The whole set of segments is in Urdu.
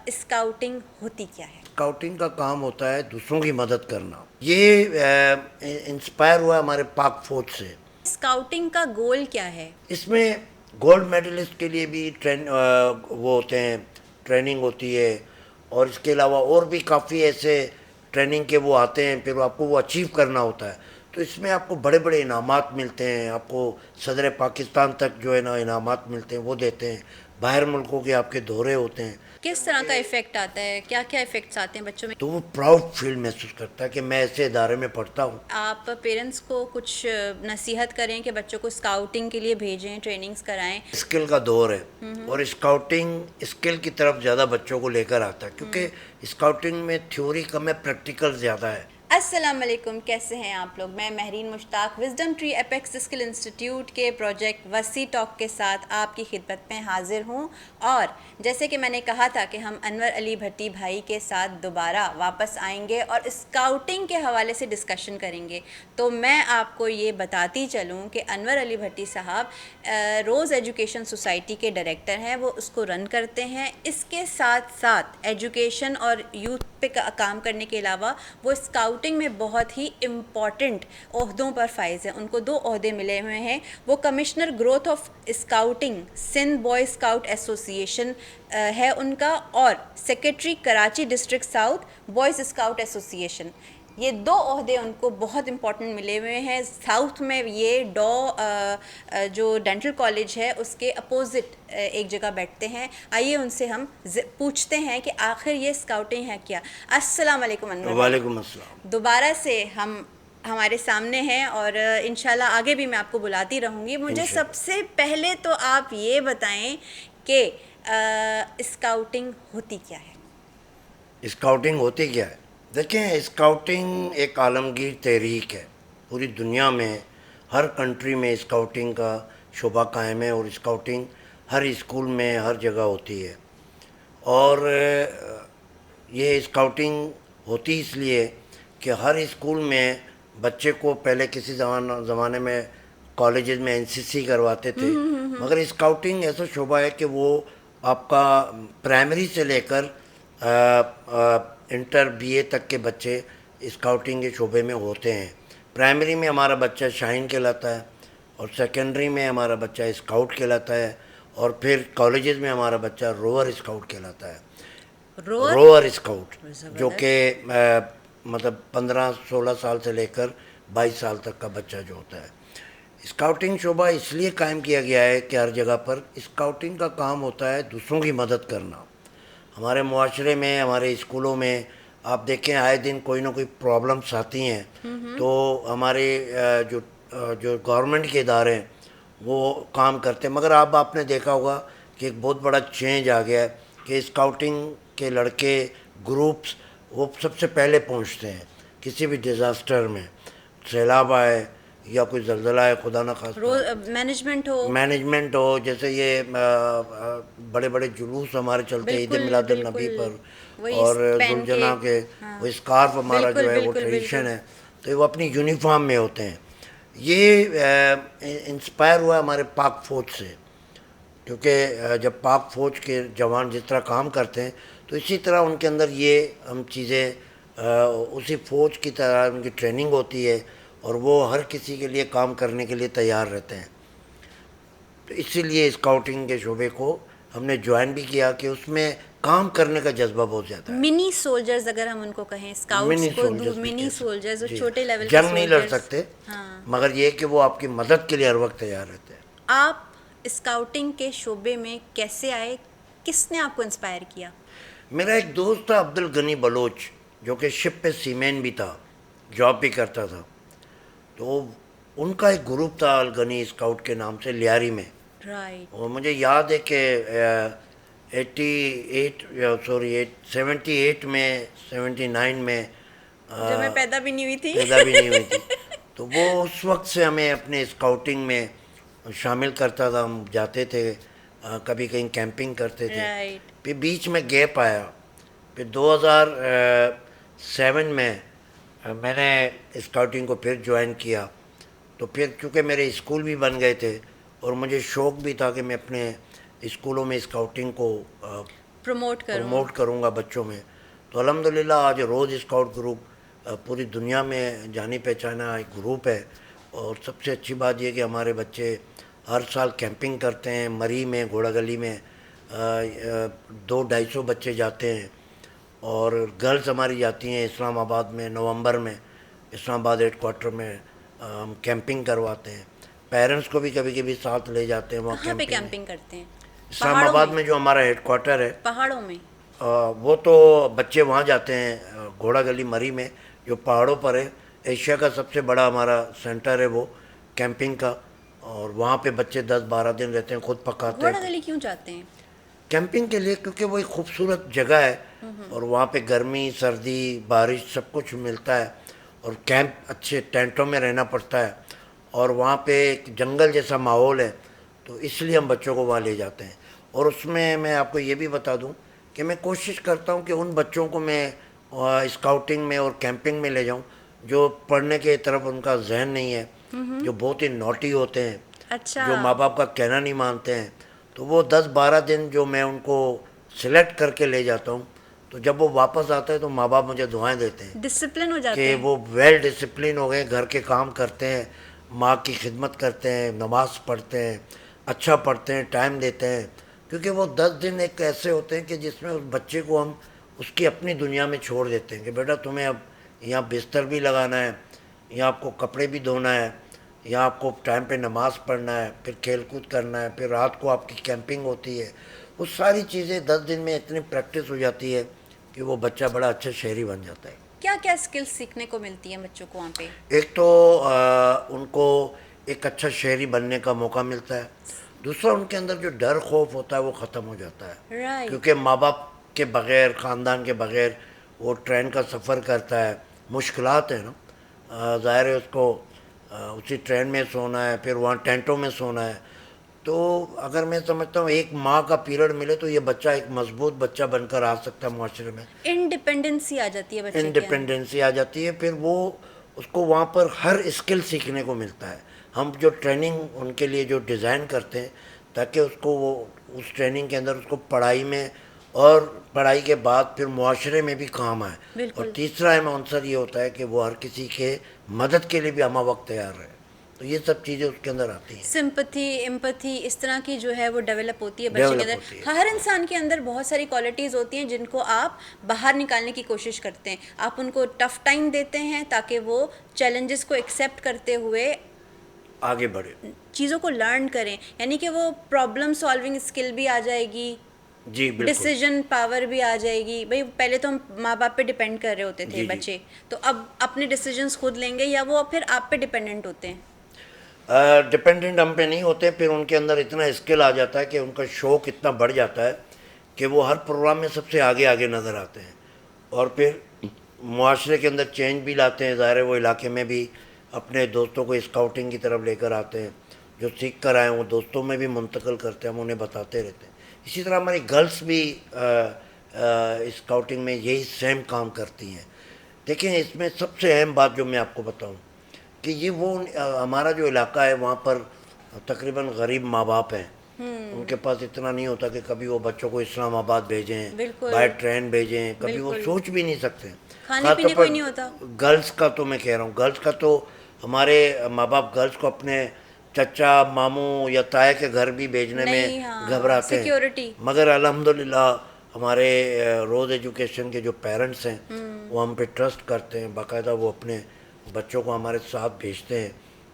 اسکاؤٹنگ ہوتی کیا ہے؟ اسکاؤٹنگ کا کام ہوتا ہے دوسروں کی مدد کرنا. یہ انسپائر ہوا ہمارے پاک فوج سے. اسکاؤٹنگ کا گول کیا ہے؟ اس میں گولڈ میڈلسٹ کے لیے بھی وہ ہوتے ہیں، ٹریننگ ہوتی ہے، اور اس کے علاوہ اور بھی کافی ایسے ٹریننگ کے وہ آتے ہیں، پھر آپ کو وہ اچیو کرنا ہوتا ہے. تو اس میں آپ کو بڑے بڑے انعامات ملتے ہیں، آپ کو صدر پاکستان تک جو ہے نا انعامات ملتے ہیں، وہ دیتے ہیں. باہر ملکوں کے آپ کے دورے ہوتے ہیں. کس طرح کا ایفیکٹ آتا ہے؟ کیا کیا ایفیکٹس آتے ہیں بچوں میں؟ تو وہ پراؤڈ فیل محسوس کرتا ہے کہ میں ایسے ادارے میں پڑھتا ہوں. آپ پیرنٹس کو کچھ نصیحت کریں کہ بچوں کو اسکاؤٹنگ کے لیے بھیجیں، ٹریننگز کرائیں. اسکل کا دور ہے اور اسکاؤٹنگ اسکل کی طرف زیادہ بچوں کو لے کر آتا ہے، کیونکہ اسکاؤٹنگ میں تھیوری کم ہے، پریکٹیکل زیادہ ہے. السلام علیکم، کیسے ہیں آپ لوگ؟ میں Mehreen Mushtaq wisdom tree apex skill institute کے پروجیکٹ وسیع ٹاک کے ساتھ آپ کی خدمت میں حاضر ہوں. اور جیسے کہ میں نے کہا تھا کہ ہم انور علی بھٹی بھائی کے ساتھ دوبارہ واپس آئیں گے اور اسکاؤٹنگ کے حوالے سے ڈسکشن کریں گے. تو میں آپ کو یہ بتاتی چلوں کہ انور علی بھٹی صاحب روز ایجوکیشن سوسائٹی کے ڈائریکٹر ہیں، وہ اس کو رن کرتے ہیں. اس کے ساتھ ساتھ ایجوکیشن اور یوتھ پہ کام کرنے کے علاوہ وہ اسکاؤٹنگ میں بہت ہی امپورٹنٹ عہدوں پر فائز ہیں. ان کو 2 عہدے ملے ہوئے ہیں. وہ commissioner growth of scouting Sindh boy scout ایسوسی ایشن ہے ان کا، اور secretary Karachi district south boys scout ایسوسی ایشن. یہ 2 عہدے ان کو بہت امپورٹنٹ ملے ہوئے ہیں. ساؤتھ میں یہ جو ڈینٹل کالج ہے اس کے اپوزٹ ایک جگہ بیٹھتے ہیں. آئیے ان سے ہم پوچھتے ہیں کہ آخر یہ اسکاؤٹنگ ہے کیا. السلام علیکم انور بھائی. وعلیکم السلام. دوبارہ سے ہمارے سامنے ہیں اور انشاءاللہ آگے بھی میں آپ کو بلاتی رہوں گی. مجھے سب سے پہلے تو آپ یہ بتائیں کہ اسکاؤٹنگ ہوتی کیا ہے؟ اسکاؤٹنگ ہوتی کیا ہے؟ دیکھیں، اسکاؤٹنگ ایک عالمگیر تحریک ہے. پوری دنیا میں ہر کنٹری میں اسکاؤٹنگ کا شعبہ قائم ہے، اور اسکاؤٹنگ ہر اسکول میں ہر جگہ ہوتی ہے. اور یہ اسکاؤٹنگ ہوتی اس لیے کہ ہر اسکول میں بچے کو پہلے کسی زمانے میں کالجز میں NCC کرواتے تھے، مگر اسکاؤٹنگ ایسا شعبہ ہے کہ وہ آپ کا پرائمری سے لے کر انٹر BA تک کے بچے اسکاؤٹنگ کے شعبے میں ہوتے ہیں. پرائمری میں ہمارا بچہ شاہین کہلاتا ہے، اور سیکنڈری میں ہمارا بچہ اسکاؤٹ کہلاتا ہے، اور پھر کالجز میں ہمارا بچہ روور اسکاؤٹ کہلاتا ہے. روور اسکاؤٹ جو کہ مطلب 15-16 سال سے لے کر 22 سال تک کا بچہ جو ہوتا ہے. اسکاؤٹنگ شعبہ اس لیے قائم کیا گیا ہے کہ ہر جگہ پر اسکاؤٹنگ کا کام ہوتا ہے دوسروں کی مدد کرنا. ہمارے معاشرے میں، ہمارے اسکولوں میں آپ دیکھیں آئے دن کوئی نہ کوئی پرابلمس آتی ہیں. تو ہمارے جو گورنمنٹ کے ادارے ہیں وہ کام کرتے ہیں، مگر اب آپ نے دیکھا ہوگا کہ ایک بہت بڑا چینج آ گیا ہے کہ اسکاؤٹنگ کے لڑکے گروپس وہ سب سے پہلے پہنچتے ہیں کسی بھی ڈیزاسٹر میں. سیلاب آئے یا کوئی زلزلہ ہے، خدا نخواستہ، مینجمنٹ ہو، جیسے یہ بڑے بڑے جلوس ہمارے چلتے ہیں عید میلاد النبی پر، اور ذوالجناح کے وہ اسکارف ہمارا جو ہے وہ ٹریڈیشن ہے، تو وہ اپنی یونیفارم میں ہوتے ہیں. یہ انسپائر ہوا ہمارے پاک فوج سے، کیونکہ جب پاک فوج کے جوان جس طرح کام کرتے ہیں تو اسی طرح ان کے اندر یہ ہم چیزیں اسی فوج کی طرح ان کی ٹریننگ ہوتی ہے، اور وہ ہر کسی کے لیے کام کرنے کے لیے تیار رہتے ہیں. تو اسی لیے اسکاؤٹنگ کے شعبے کو ہم نے جوائن بھی کیا کہ اس میں کام کرنے کا جذبہ بہت زیادہ ہے. منی سولجرز اگر ہم ان کو کہیں، اسکاؤٹس کو منی سولجرز، چھوٹے لیول کے جنگ نہیں لڑ سکتے، مگر یہ کہ وہ آپ کی مدد کے لیے ہر وقت تیار رہتے ہیں. آپ اسکاؤٹنگ کے شعبے میں کیسے آئے؟ کس نے آپ کو انسپائر کیا؟ میرا ایک دوست تھا عبد الغنی بلوچ، جو کہ شپ پہ سیمین بھی تھا، جاب بھی کرتا تھا. تو ان کا ایک گروپ تھا الغنی اسکاؤٹ کے نام سے لیاری میں. اور مجھے یاد ہے کہ 78 میں 79 میں جب میں پیدا بھی نہیں ہوئی تھی. تو وہ اس وقت سے ہمیں اپنے اسکاؤٹنگ میں شامل کرتا تھا. ہم جاتے تھے، کبھی کہیں کیمپنگ کرتے تھے. پھر بیچ میں گیپ آیا. پھر 2007 میں میں نے اسکاؤٹنگ کو پھر جوائن کیا. تو پھر چونکہ میرے اسکول بھی بن گئے تھے اور مجھے شوق بھی تھا کہ میں اپنے اسکولوں میں اسکاؤٹنگ کو پروموٹ کروں. پروموٹ کروں گا بچوں میں. تو الحمدللہ آج روز اسکاؤٹ گروپ پوری دنیا میں جانی پہچانا ایک گروپ ہے. اور سب سے اچھی بات یہ کہ ہمارے بچے ہر سال کیمپنگ کرتے ہیں. مری میں گھوڑا گلی میں 200-250 بچے جاتے ہیں. اور گرلز ہماری جاتی ہیں اسلام آباد میں. نومبر میں اسلام آباد ہیڈ کوارٹر میں ہم کیمپنگ کرواتے ہیں. پیرنٹس کو بھی کبھی کبھی ساتھ لے جاتے ہیں وہاں کہاں پہ کیمپنگ. کیمپنگ کرتے ہیں؟ اسلام آباد میں جو ہمارا ہیڈ کوارٹر ہے پہاڑوں میں؟ وہ تو بچے وہاں جاتے ہیں گھوڑا گلی مری میں جو پہاڑوں پر ہے. ایشیا کا سب سے بڑا ہمارا سینٹر ہے وہ کیمپنگ کا. اور وہاں پہ بچے 10-12 دن رہتے ہیں, خود پکاتے گھوڑا ہیں گلی کیوں جاتے ہیں؟ کیمپنگ کے لیے, کیونکہ وہ ایک خوبصورت جگہ ہے اور وہاں پہ گرمی سردی بارش سب کچھ ملتا ہے. اور کیمپ اچھے ٹینٹوں میں رہنا پڑتا ہے اور وہاں پہ ایک جنگل جیسا ماحول ہے. تو اس لیے ہم بچوں کو وہاں لے جاتے ہیں. اور اس میں آپ کو یہ بھی بتا دوں کہ میں کوشش کرتا ہوں کہ ان بچوں کو میں اسکاؤٹنگ میں اور کیمپنگ میں لے جاؤں جو پڑھنے کے طرف ان کا ذہن نہیں ہے, جو بہت ہی نوٹی ہوتے ہیں, اچھا. جو ماں باپ کا کہنا نہیں مانتے ہیں. تو وہ 10-12 دن جو میں ان کو سلیکٹ کر کے لے جاتا ہوں, تو جب وہ واپس آتا ہے تو ماں باپ مجھے دعائیں دیتے ہیں ڈسپلن ہو جاتے کہ ہیں. وہ ویل ڈسپلن ہو گئے, گھر کے کام کرتے ہیں, ماں کی خدمت کرتے ہیں, نماز پڑھتے ہیں, اچھا پڑھتے ہیں, ٹائم دیتے ہیں. کیونکہ وہ 10 دن ایک ایسے ہوتے ہیں کہ جس میں اس بچے کو ہم اس کی اپنی دنیا میں چھوڑ دیتے ہیں کہ بیٹا تمہیں اب یہاں بستر بھی لگانا ہے, یہاں آپ کو کپڑے بھی دھونا ہے, یہاں آپ کو ٹائم پہ نماز پڑھنا ہے, پھر کھیل کود کرنا ہے, پھر رات کو آپ کی کیمپنگ ہوتی ہے. وہ ساری چیزیں 10 دن میں اتنی پریکٹس ہو جاتی ہے کہ وہ بچہ بڑا اچھا شہری بن جاتا ہے. کیا کیا اسکلس سیکھنے کو ملتی ہیں بچوں کو وہاں پہ؟ ایک تو ان کو ایک اچھا شہری بننے کا موقع ملتا ہے. دوسرا ان کے اندر جو ڈر خوف ہوتا ہے وہ ختم ہو جاتا ہے, رائٹ. کیونکہ ماں باپ کے بغیر خاندان کے بغیر وہ ٹرین کا سفر کرتا ہے. مشکلات ہیں نا, ظاہر ہے اس کو اسی ٹرین میں سونا ہے, پھر وہاں ٹینٹوں میں سونا ہے. تو اگر میں سمجھتا ہوں ایک ماہ کا پیریڈ ملے تو یہ بچہ ایک مضبوط بچہ بن کر آ سکتا ہے معاشرے میں. انڈیپینڈنسی آ جاتی ہے بچے کے اندر. انڈیپینڈنسی آ جاتی ہے. پھر وہ اس کو وہاں پر ہر اسکل سیکھنے کو ملتا ہے. ہم جو ٹریننگ ان کے لیے جو ڈیزائن کرتے ہیں تاکہ اس کو وہ اس ٹریننگ کے اندر اس کو پڑھائی میں اور پڑھائی کے بعد پھر معاشرے میں بھی کام آئے. اور بالکل. تیسرا اہم عنصر یہ ہوتا ہے کہ وہ ہر کسی کے مدد کے لیے بھی ہمہ وقت تیار رہے. تو یہ سب چیزیں اس کے اندر آتی ہیں. سمپتھی, ایمپتھی, اس طرح کی جو ہے وہ ڈیولپ ہوتی ہے بچے کے ڈیولپ اندر. ہوتی ہے. ہر انسان کے اندر بہت ساری کوالٹیز ہوتی ہیں جن کو آپ باہر نکالنے کی کوشش کرتے ہیں. آپ ان کو ٹف ٹائم دیتے ہیں تاکہ وہ چیلنجز کو ایکسیپٹ کرتے ہوئے آگے بڑھے, چیزوں کو لرن کریں. یعنی کہ وہ پرابلم سالونگ اسکل بھی آ جائے گی, جی بالکل, ڈیسیجن پاور بھی آ جائے گی. بھائی پہلے تو ہم ماں باپ پہ ڈپینڈ کر رہے ہوتے تھے جی جی. بچے, تو اب اپنے ڈیسیجنس خود لیں گے یا وہ پھر آپ پہ ڈپینڈنٹ ہوتے ہیں؟ ڈپینڈنٹ ہم پہ نہیں ہوتے. پھر ان کے اندر اتنا اسکل آ جاتا ہے کہ ان کا شوق اتنا بڑھ جاتا ہے کہ وہ ہر پروگرام میں سب سے آگے آگے نظر آتے ہیں. اور پھر معاشرے کے اندر چینج بھی لاتے ہیں. ظاہر ہے وہ علاقے میں بھی اپنے دوستوں کو اسکاؤٹنگ کی طرف لے کر آتے ہیں. جو سیکھ کر آئے ہیں وہ دوستوں میں بھی منتقل کرتے ہیں, ہم انہیں بتاتے رہتے ہیں. اسی طرح ہماری گرلس بھی اسکاؤٹنگ میں یہی سیم کام کرتی ہیں. دیکھیں اس میں سب سے اہم بات جو میں آپ کو بتاؤں کہ یہ وہ ہمارا جو علاقہ ہے وہاں پر تقریباً غریب ماں باپ ہیں. ان کے پاس اتنا نہیں ہوتا کہ کبھی وہ بچوں کو اسلام آباد بھیجیں, بالکل بائی ٹرین بھیجیں, کبھی وہ بالکل. سوچ بھی نہیں سکتے. کھانے خاص پینے طور کو پر ہی نہیں ہوتا. گرلس کا تو میں کہہ رہا ہوں, گرلس کا تو ہمارے ماں باپ گرلس کو اپنے چچا ماموں یا تائے کے گھر بھی بھیجنے میں نہیں, ہاں, گھبراتے ہیں. سیکیورٹی. مگر الحمدللہ ہمارے روز ایجوکیشن کے جو پیرنٹس ہیں وہ ہم پہ ٹرسٹ کرتے ہیں. باقاعدہ وہ اپنے بچوں کو ہمارے ساتھ بھیجتے ہیں.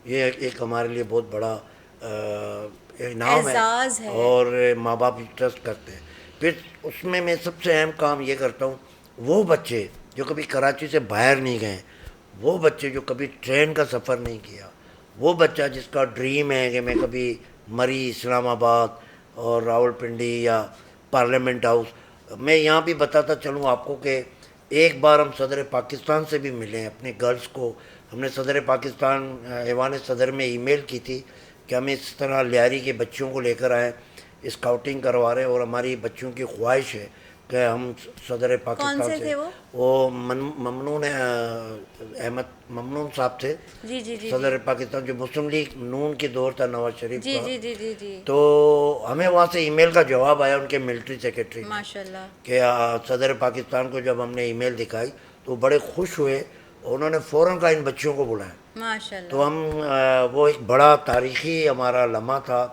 یہ ایک ہمارے لیے بہت بڑا انعام ہے اعزاز ہے. اور ماں باپ بھی ٹرسٹ کرتے ہیں. پھر اس میں سب سے اہم کام یہ کرتا ہوں, وہ بچے جو کبھی کراچی سے باہر نہیں گئے, وہ بچے جو کبھی ٹرین کا سفر نہیں کیا, وہ بچہ جس کا ڈریم ہے کہ میں کبھی مری, اسلام آباد اور راول پنڈی یا پارلیمنٹ ہاؤس, میں یہاں بھی بتاتا چلوں آپ کو کہ ایک بار ہم صدر پاکستان سے بھی ملے ہیں اپنے گرلس کو. ہم نے صدر پاکستان ایوان صدر میں ای میل کی تھی کہ ہم اس طرح لیاری کے بچوں کو لے کر آئیں, اسکاؤٹنگ کروا رہے ہیں اور ہماری بچوں کی خواہش ہے کہ ہم صدر کون پاکستان سے سے تھے وہ ممنون احمد ممنون صاحب تھے جی جی جی صدر پاکستان، جو مسلم لیگ نون کی دور تھا نواز شریف جی کا. جی جی جی جی تو ہمیں وہاں سے ای میل کا جواب آیا ان کے ملٹری سیکرٹری نے ماشاء اللہ. کہ صدر پاکستان کو جب ہم نے ای میل دکھائی تو بڑے خوش ہوئے اور انہوں نے فوراً کہا ان بچوں کو بلایا. ماشاء تو اللہ. ہم وہ ایک بڑا تاریخی ہمارا لمحہ تھا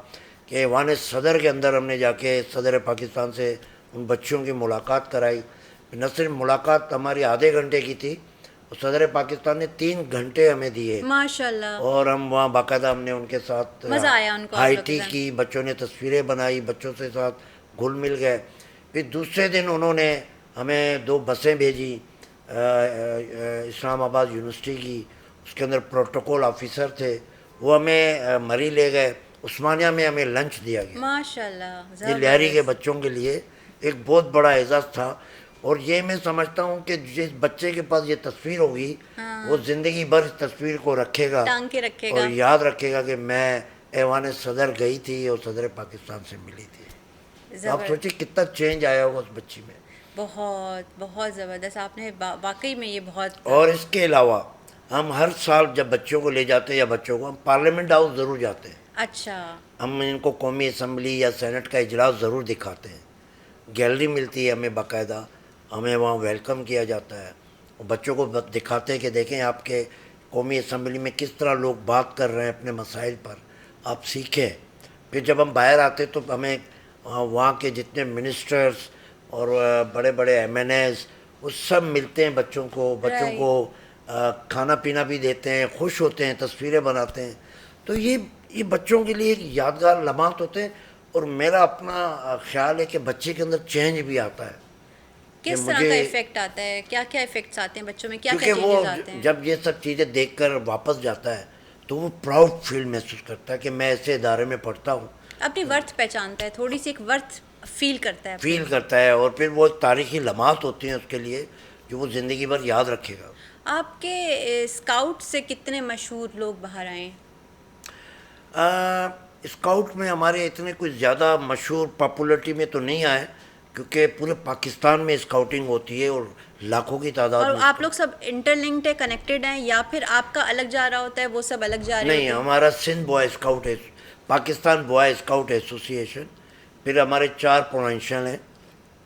کہ ایوان صدر کے اندر ہم نے جا کے صدر پاکستان سے ان بچوں کی ملاقات کرائی. نہ صرف ملاقات ہماری آدھے گھنٹے کی تھی، صدر پاکستان نے 3 گھنٹے ہمیں دیے ماشاء اللہ. اور ہم وہاں باقاعدہ ہم نے ان کے ساتھ مزہ آیا ان کو آپ ہائی لوگ کے ٹی ساتھ. کی، بچوں نے تصویریں بنائی، بچوں سے ساتھ گھل مل گئے. پھر دوسرے دن انہوں نے ہمیں 2 بسیں بھیجی اسلام آباد یونیورسٹی کی، اس کے اندر پروٹوکول آفیسر تھے، وہ ہمیں مری لے گئے. عثمانیہ میں ہمیں لنچ دیا گیا. ماشاء اللہ. یہ لہری کے زبردست. بچوں کے لیے ایک بہت بڑا اعزاز تھا. اور یہ میں سمجھتا ہوں کہ جس بچے کے پاس یہ تصویر ہوگی وہ زندگی بھر اس تصویر کو رکھے گا ٹانگ کے رکھے اور گا. یاد رکھے گا کہ میں ایوان صدر گئی تھی اور صدر پاکستان سے ملی تھی. تو آپ سوچیں کتنا چینج آیا ہوگا اس بچی میں. بہت بہت زبردست. آپ نے واقعی میں یہ بہت. اور اس کے علاوہ ہم ہر سال جب بچوں کو لے جاتے ہیں یا بچوں کو، ہم پارلیمنٹ ہاؤس ضرور جاتے ہیں. اچھا. ہم ان کو قومی اسمبلی یا سینٹ کا اجلاس ضرور دکھاتے ہیں. گیلری ملتی ہے ہمیں باقاعدہ، ہمیں وہاں ویلکم کیا جاتا ہے. بچوں کو دکھاتے ہیں کہ دیکھیں آپ کے قومی اسمبلی میں کس طرح لوگ بات کر رہے ہیں اپنے مسائل پر، آپ سیکھیں. پھر جب ہم باہر آتے تو ہمیں وہاں کے جتنے منسٹرز اور بڑے بڑے ایم این ایز وہ سب ملتے ہیں بچوں کو رائٹ. کھانا پینا بھی دیتے ہیں، خوش ہوتے ہیں، تصویریں بناتے ہیں. تو یہ بچوں کے لیے ایک یادگار لمحات ہوتے ہیں. اور میرا اپنا خیال ہے کہ بچے کے اندر چینج بھی آتا ہے کہ کس طرح مجھے، کا افیکٹ آتا ہے؟ کیا کیا افیکٹس آتے ہیں بچوں میں؟ کیا کیا کیونکہ وہ چینجز آتے ہیں؟ جب یہ سب چیزیں دیکھ کر واپس جاتا ہے تو وہ پراؤڈ فیل محسوس کرتا ہے کہ میں ایسے ادارے میں پڑھتا ہوں. اپنی ورتھ پہچانتا ہے، تھوڑی سی ایک ورتھ فیل کرتا ہے اپنی. فیل کرتا ہے اور پھر وہ ایک تاریخی لمحات ہوتی ہیں اس کے لیے جو وہ زندگی بھر یاد رکھے گا. آپ کے اسکاؤٹ سے کتنے مشہور لوگ باہر آئے؟ اسکاؤٹ میں ہمارے اتنے کوئی زیادہ مشہور پاپولرٹی میں تو نہیں آئے، کیونکہ پورے پاکستان میں اسکاؤٹنگ ہوتی ہے اور لاکھوں کی تعداد اور میں. آپ لوگ سب انٹر لنکڈ ہے، کنیکٹڈ ہیں، یا پھر آپ کا الگ جا رہا ہوتا ہے وہ سب الگ جا رہے نہیں، ہوتے ہیں؟ ہمارا سندھ بوائے اسکاؤٹ ہے، پاکستان بوائے اسکاؤٹ ایسوسی ایشن. پھر ہمارے 4 پروونشل ہیں،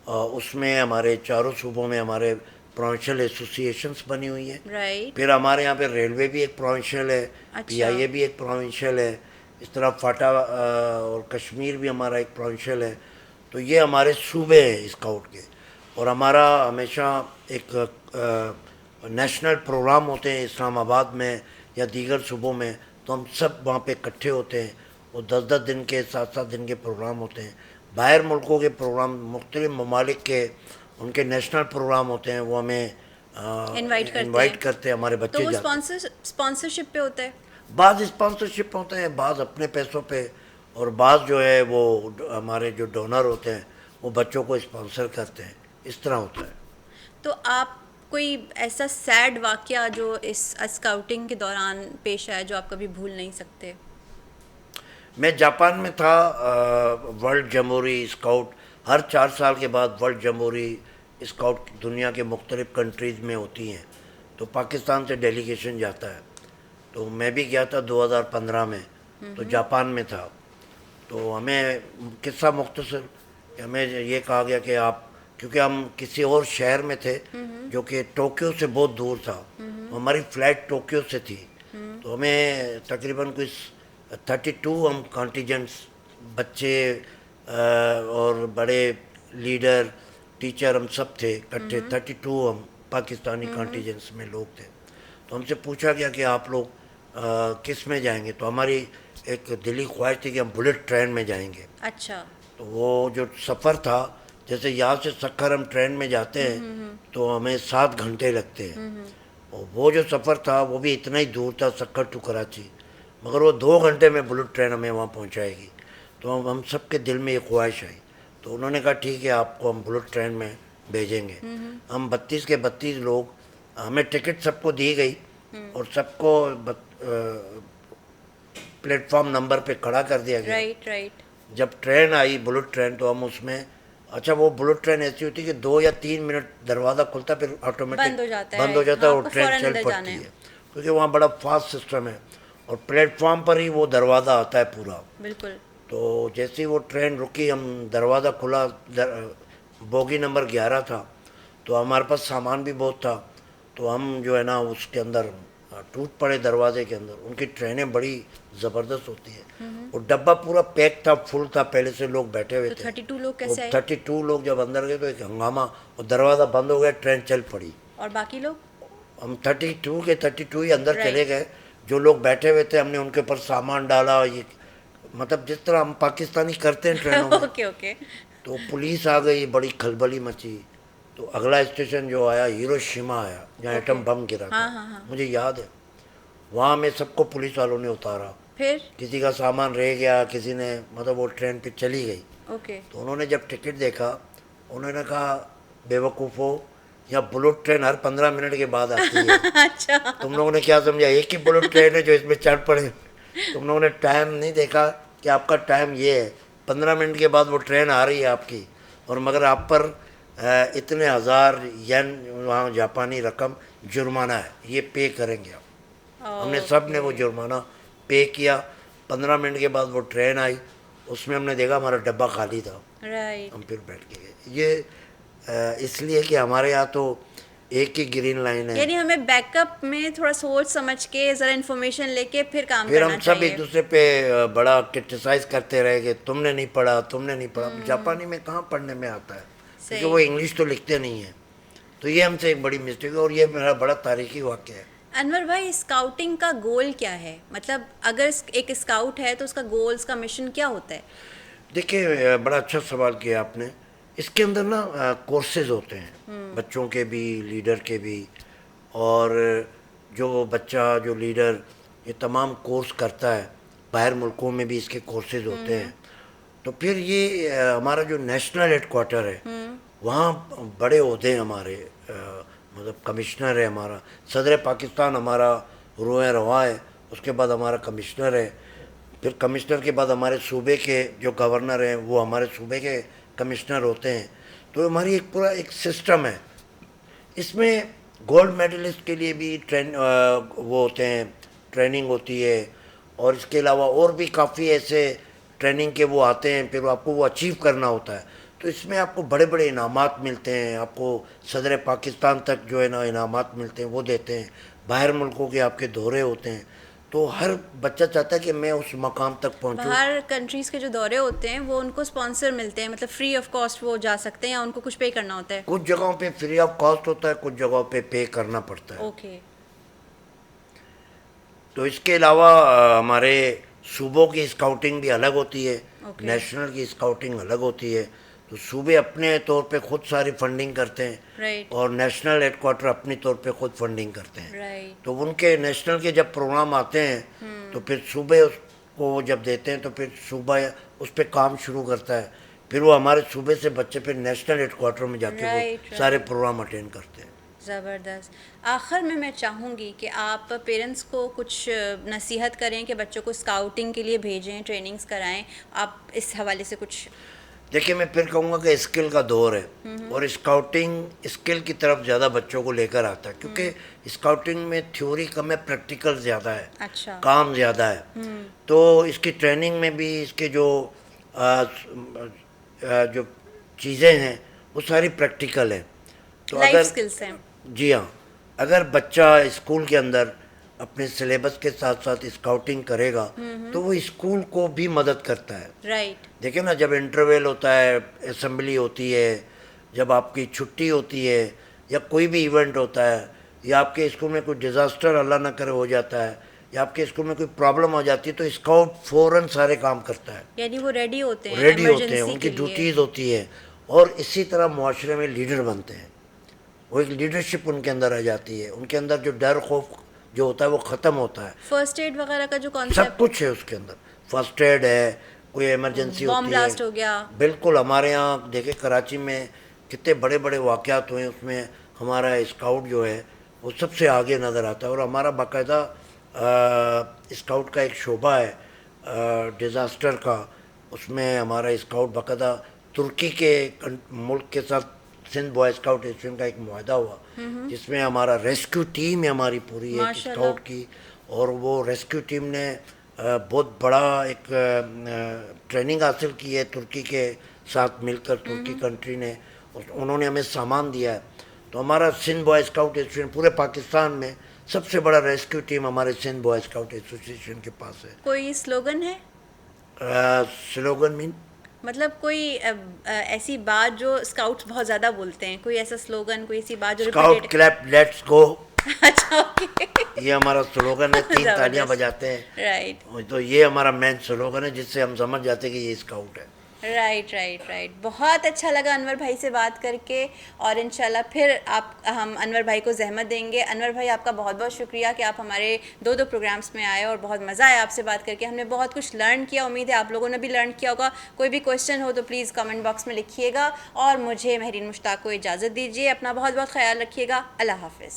اس میں ہمارے چاروں صوبوں میں ہمارے پروونشل ایسوسی ایشنس بنی ہوئی ہیں. رائٹ. پھر ہمارے یہاں پہ ریلوے بھی ایک پروونشل ہے، پی اچھا. آئی اے بھی ایک پروونشل ہے، اس طرح فاٹا اور کشمیر بھی ہمارا ایک پروونشل ہے. تو یہ ہمارے صوبے ہیں اسکاؤٹ کے. اور ہمارا ہمیشہ ایک نیشنل پروگرام ہوتے ہیں اسلام آباد میں یا دیگر صوبوں میں، تو ہم سب وہاں پہ اکٹھے ہوتے ہیں. وہ 10 دن کے 7 دن کے پروگرام ہوتے ہیں. باہر ملکوں کے پروگرام، مختلف ممالک کے ان کے نیشنل پروگرام ہوتے ہیں، وہ ہمیں انوائٹ کرتے ہیں، ہمارے تو بچے وہ جاتے ہیں. اسپانسرشپ پہ ہوتا ہے؟ بعض اسپانسرشپ ہوتے ہیں، بعض اپنے پیسوں پہ، اور بعض جو ہے وہ ہمارے جو ڈونر ہوتے ہیں وہ بچوں کو اسپانسر کرتے ہیں. اس طرح ہوتا ہے. تو آپ کوئی ایسا سیڈ واقعہ جو اس اسکاؤٹنگ کے دوران پیش آیا جو آپ کبھی بھول نہیں سکتے؟ میں جاپان میں تھا، ورلڈ جمہوری اسکاؤٹ ہر 4 سال کے بعد ورلڈ جمہوری اسکاؤٹ دنیا کے مختلف کنٹریز میں ہوتی ہیں. تو پاکستان سے ڈیلیگیشن جاتا ہے. تو میں بھی گیا تھا 2015 میں، تو جاپان میں تھا. تو ہمیں قصہ مختصر کہ ہمیں یہ کہا گیا کہ آپ، کیونکہ ہم کسی اور شہر میں تھے جو کہ ٹوکیو سے بہت دور تھا، ہماری فلائٹ ٹوکیو سے تھی. تو ہمیں تقریباً کچھ 32 ہم کانٹیجنٹس، بچے اور بڑے لیڈر، ٹیچر، ہم سب تھے اکٹھے. 32 ہم پاکستانی کانٹیجنٹس میں لوگ تھے. تو ہم سے پوچھا گیا کہ آپ لوگ کس میں جائیں گے. تو ہماری ایک دلی خواہش تھی کہ ہم بلٹ ٹرین میں جائیں گے. اچھا. تو وہ جو سفر تھا، جیسے یہاں سے سکھر ہم ٹرین میں جاتے ہیں تو ہمیں 7 گھنٹے لگتے ہیں. اور وہ جو سفر تھا وہ بھی اتنا ہی دور تھا، سکھر ٹو کراچی، مگر وہ 2 گھنٹے میں بلٹ ٹرین ہمیں وہاں پہنچائے گی. تو ہم سب کے دل میں یہ خواہش آئی. تو انہوں نے کہا ٹھیک ہے، آپ کو ہم بلٹ ٹرین میں بھیجیں گے. ہم 32 کے 32 لوگ، ہمیں ٹکٹ سب کو دی گئی اور سب کو پلیٹ فارم نمبر پہ کھڑا کر دیا گیا. رائٹ. جب ٹرین آئی بلٹ ٹرین تو ہم اس میں اچھا وہ بلٹ ٹرین ایسی ہوتی ہے کہ 2 یا 3 منٹ دروازہ کھلتا ہے پھر آٹومیٹک بند ہو جاتا ہے، بند ہو جاتا ہے ہاں، اور آپ کو ٹرین فوراً چل اندر جانا پڑتی ہے۔ ہے، کیونکہ وہاں بڑا فاسٹ سسٹم ہے اور پلیٹ فارم پر ہی وہ دروازہ آتا ہے پورا۔ بالکل۔ تو جیسے ہی وہ ٹرین رکی، ہم دروازہ کھلا، بوگی نمبر 11 تھا، تو ہمارے پاس سامان بھی بہت تھا، تو ہم جو ہے نا اس کے اندر ٹوٹ پڑے دروازے کے اندر۔ ان کی ٹرینیں بڑی زبردست ہوتی ہیں، وہ ڈبہ پورا پیک تھا، فل تھا، پہلے سے لوگ بیٹھے ہوئے تو تھے۔ 32 لوگ وہ کیسے آئے؟ 32 لوگ جب اندر گئے تو ایک ہنگامہ، اور دروازہ بند ہو گیا، ٹرین چل پڑی۔ اور باقی لوگ؟ ہم 32 کے 32 ہی اندر چلے رائٹ۔ گئے، جو لوگ بیٹھے ہوئے تھے ہم نے ان کے اوپر سامان ڈالا، یہ مطلب جس طرح ہم پاکستانی کرتے ہیں ٹرینوں میں۔ Okay okay. تو پولیس آ گئی، بڑی کھلبلی مچی۔ تو اگلا اسٹیشن جو آیا ہیروشیما آیا، جہاں اوکے۔ ایٹم بم گرا تھا، ہاں ہاں ہاں۔ مجھے یاد ہے۔ وہاں میں سب کو پولیس والوں نے اتارا، پھر؟ کسی کا سامان رہ گیا، کسی نے مطلب وہ ٹرین پہ چلی گئی۔ اوکے۔ تو انہوں نے جب ٹکٹ دیکھا، انہوں نے کہا بے وقوفو، یہاں بلٹ ٹرین ہر 15 منٹ کے بعد آتی ہے، اچھا۔ تم لوگوں نے کیا سمجھا ایک ہی بلٹ ٹرین ہے جو اس میں چڑھ پڑے؟ تم لوگوں نے ٹائم نہیں دیکھا کہ آپ کا ٹائم یہ ہے، 15 منٹ کے بعد وہ ٹرین آ رہی ہے آپ کی، اور مگر آپ پر اتنے ہزار ین وہاں جاپانی رقم جرمانہ ہے، یہ پے کریں گے آپ۔ ہم نے سب نے وہ جرمانہ پے کیا۔ 15 منٹ کے بعد وہ ٹرین آئی، اس میں ہم نے دیکھا ہمارا ڈبہ خالی تھا، رائٹ۔ ہم پھر بیٹھ کے گئے۔ یہ اس لیے کہ ہمارے یہاں تو ایک ہی گرین لائن ہے، یعنی ہمیں بیک اپ میں تھوڑا سوچ سمجھ کے ذرا انفارمیشن لے کے پھر کام پھر ہم کرنا سب چاہیے۔ ایک دوسرے پہ بڑا کرٹیسائز کرتے رہے کہ تم نے نہیں پڑھا، تم نے نہیں پڑھا۔ جاپانی میں کہاں پڑھنے میں آتا ہے، کیونکہ وہ صحیح۔ انگلش تو لکھتے نہیں ہیں۔ تو یہ ہم سے ایک بڑی مسٹیک ہے، اور یہ میرا بڑا تاریخی واقعہ ہے۔ انور بھائی، اسکاؤٹنگ کا گول کیا ہے؟ مطلب اگر ایک اسکاؤٹ ہے تو اس کا گول، اس کا مشن کیا ہوتا ہے؟ دیکھیے بڑا اچھا سوال کیا آپ نے۔ اس کے اندر نا کورسز ہوتے ہیں، بچوں کے بھی، لیڈر کے بھی، اور جو بچہ جو لیڈر یہ تمام کورس کرتا ہے، باہر ملکوں میں بھی اس کے کورسز ہوتے ہیں۔ تو پھر یہ ہمارا جو نیشنل ہیڈ کوارٹر ہے، وہاں بڑے عہدے ہیں ہمارے، مطلب کمشنر ہے ہمارا، صدر پاکستان ہمارا روح رواں ہے، اس کے بعد ہمارا کمشنر ہے، پھر کمشنر کے بعد ہمارے صوبے کے جو گورنر ہیں وہ ہمارے صوبے کے کمشنر ہوتے ہیں۔ تو ہماری ایک پورا ایک سسٹم ہے۔ اس میں گولڈ میڈلسٹ کے لیے بھی وہ ہوتے ہیں، ٹریننگ ہوتی ہے، اور اس کے علاوہ اور بھی کافی ایسے ٹریننگ کے وہ آتے ہیں، پھر آپ کو وہ اچیو کرنا ہوتا ہے۔ تو اس میں آپ کو بڑے بڑے انعامات ملتے ہیں، آپ کو صدر پاکستان تک جو ہے نا انعامات ملتے ہیں، وہ دیتے ہیں، باہر ملکوں کے آپ کے دورے ہوتے ہیں۔ تو ہر بچہ چاہتا ہے کہ میں اس مقام تک پہنچوں۔ باہر کنٹریز کے جو دورے ہوتے ہیں وہ ان کو اسپانسر ملتے ہیں، مطلب فری آف کاسٹ وہ جا سکتے ہیں یا ان کو کچھ پے کرنا ہوتا ہے؟ کچھ جگہوں پہ فری آف کاسٹ ہوتا ہے، کچھ جگہوں پہ پے کرنا پڑتا ہے۔ اوکے۔ تو اس کے علاوہ ہمارے صوبوں کی اسکاؤٹنگ بھی الگ ہوتی ہے، اوکے۔ نیشنل کی اسکاؤٹنگ الگ ہوتی ہے۔ تو صوبے اپنے طور پہ خود ساری فنڈنگ کرتے ہیں، رائٹ اور نیشنل ہیڈ کوارٹر اپنی طور پہ خود فنڈنگ کرتے ہیں۔ رائٹ۔ تو ان کے نیشنل کے جب پروگرام آتے ہیں تو پھر صوبے اس کو جب دیتے ہیں تو پھر صوبہ اس پہ کام شروع کرتا ہے، پھر وہ ہمارے صوبے سے بچے پھر نیشنل ہیڈ کوارٹر میں جا کے وہ Right, سارے right. پروگرام اٹینڈ کرتے ہیں۔ زبردست۔ آخر میں چاہوں گی کہ آپ پیرنٹس کو کچھ نصیحت کریں کہ بچوں کو اسکاؤٹنگ کے لیے بھیجیں، ٹریننگز کرائیں، آپ اس حوالے سے کچھ؟ دیکھیے میں پھر کہوں گا کہ اسکل کا دور ہے، اور اسکاؤٹنگ اسکل کی طرف زیادہ بچوں کو لے کر آتا ہے، کیونکہ اسکاؤٹنگ میں تھیوری کم ہے، پریکٹیکل زیادہ ہے، اچھا۔ کام زیادہ ہے۔ تو اس کی ٹریننگ میں بھی اس کے جو جو چیزیں ہیں وہ ساری پریکٹیکل ہیں۔ تو لائف اگر اسکلس ہیں۔ جی ہاں، اگر بچہ اسکول کے اندر اپنے سلیبس کے ساتھ ساتھ اسکاؤٹنگ کرے گا تو وہ اسکول کو بھی مدد کرتا ہے۔ رائٹ۔ دیکھیں نا، جب انٹرویل ہوتا ہے، اسمبلی ہوتی ہے، جب آپ کی چھٹی ہوتی ہے، یا کوئی بھی ایونٹ ہوتا ہے، یا آپ کے اسکول میں کوئی ڈیزاسٹر اللہ نہ کرے ہو جاتا ہے، یا آپ کے اسکول میں کوئی پرابلم ہو جاتی ہے، تو اسکاؤٹ فوراً سارے کام کرتا ہے، یعنی وہ ریڈی ہوتے ہیں ریڈی ہوتے ہیں، ایمرجنسی ان کے کی لیے۔ ڈیوٹیز ہوتی ہے، اور اسی طرح معاشرے میں لیڈر بنتے ہیں۔ وہ ایک لیڈرشپ ان کے اندر آ جاتی ہے، ان کے اندر جو ڈر خوف جو ہوتا ہے وہ ختم ہوتا ہے۔ فرسٹ ایڈ وغیرہ کا جو سب کانسیپٹ، کچھ ہے اس کے اندر، فرسٹ ایڈ ہے، کوئی ایمرجنسی بام ہوتی ہے۔ بلاسٹ ہو گیا۔ بالکل، ہمارے یہاں دیکھیں کراچی میں کتنے بڑے بڑے واقعات ہوئے ہیں، اس میں ہمارا اسکاؤٹ جو ہے وہ سب سے آگے نظر آتا ہے، اور ہمارا باقاعدہ اسکاؤٹ کا ایک شعبہ ہے ڈیزاسٹر کا، اس میں ہمارا اسکاؤٹ باقاعدہ ترکی کے ملک کے ساتھ سندھ بوائے اسکاؤٹ ایسوسیشن کا ایک معاہدہ ہوا جس میں ہمارا ریسکیو ٹیم ہے ہماری پوری ایک اسکاؤٹ کی, اور وہ ریسکیو ٹیم نے بہت بڑا ایک ٹریننگ حاصل کی ہے ترکی کے ساتھ مل کر, ترکی کنٹری نے, انہوں نے ہمیں سامان دیا ہے. تو ہمارا سندھ بوائے اسکاؤٹ ایسوسیشن پورے پاکستان میں سب سے بڑا ریسکیو ٹیم ہمارے سندھ بوائے اسکاؤٹ ایسوسیشن کے پاس ہے. کوئی سلوگن ہے, سلوگن مین مطلب کوئی ایسی بات جو اسکاؤٹس بہت زیادہ بولتے ہیں, کوئی ایسا سلوگن, کوئی ایسی بات جو اسکاؤٹ کلیپ لیٹس گو, اچھا اوکے, یہ ہمارا سلوگن ہے. 3 تالیاں بجاتے ہیں, رائٹ تو یہ ہمارا مین سلوگن ہے جس سے ہم سمجھ جاتے ہیں کہ یہ اسکاؤٹ ہے. Right right right. بہت اچھا لگا انور بھائی سے بات کر کے, اور انشاءاللہ پھر ہم انور بھائی کو زحمت دیں گے. انور بھائی آپ کا بہت بہت شکریہ کہ آپ ہمارے 2 پروگرامس میں آئے, اور بہت مزہ آیا آپ سے بات کر کے. ہم نے بہت کچھ لرن کیا, امید ہے آپ لوگوں نے بھی لرن کیا ہوگا. کوئی بھی کویشچن ہو تو پلیز کمنٹ باکس میں لکھیے گا, اور مجھے مہرین مشتاق کو اجازت دیجیے. اپنا بہت بہت خیال رکھیے گا. اللہ حافظ.